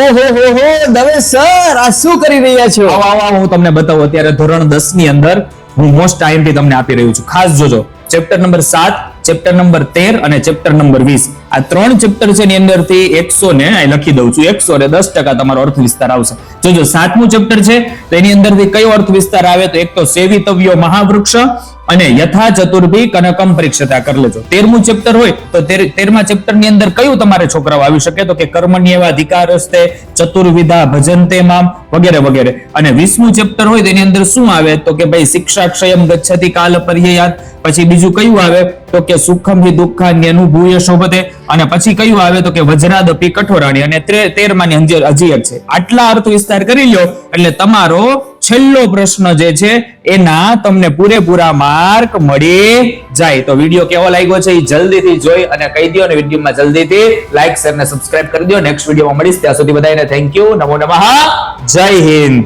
ઓહો હો હો દવે સર આ શું કરી રહ્યા છો? આવો આવો આવો, હું તમને બતાવું. અત્યારે ધોરણ 10 ની અંદર હું મોસ્ટ આઈએમપી તમને આપી રહ્યું છું. ખાસ જોજો. ચેપ્ટર નંબર 7, ચેપ્ટર નંબર 13 અને ચેપ્ટર નંબર 20. આ 3 ચેપ્ટર છે એની અંદરથી 100 ને અહીં લખી દઉં છું, 110% તમારો અર્થ વિસ્તાર આવશે. જોજો 7મું ચેપ્ટર છે તો એની અંદરથી કયો અર્થ વિસ્તાર આવે તો એક તો સેવિતવ્યો મહાવૃક્ષ અને યથા ચતુર્ભી કનકમ પરીક્ષતા કરી લેજો. 13મું ચેપ્ટર હોય તો 13મા ચેપ્ટર ની અંદર કયું તમારે છોકરાઓ આવી શકે તો કે કર્મણ્યેવા અધિકારસ્તે ચતુર્વિધા ભજન્તે મામ વગેરે વગેરે. અને 20મું ચેપ્ટર હોય તો એની અંદર શું આવે તો કે ભાઈ શિક્ષા ક્ષયમ ગચ્છતિ કાલ પર્યયાત. પછી બીજું કયું આવે તો કે સુખમ હિ દુઃખાન્ય અનુભૂય શોભતે. અને પછી કયું આવે તો કે વજ્રાદપી કઠોરાણી. અને 13માની હજી એક છે. આટલા અર્થ વિસ્તાર કરી લ્યો એટલે તમારો છેલ્લો પ્રશ્ન જે છે એના તમને પૂરેપૂરા માર્ક મળી જાય. તો વિડીયો કેવો લાગ્યો છે એ જલ્દીથી જોઈ અને કહી દો, અને વિડીયોમાં જલ્દીથી લાઈક શેર અને સબસ્ક્રાઇબ કરી દો. નેક્સ્ટ વિડીયોમાં મળીશ, ત્યાં સુધી બધાને થેન્ક યુ, નમો નમઃ, જય હિન્દ.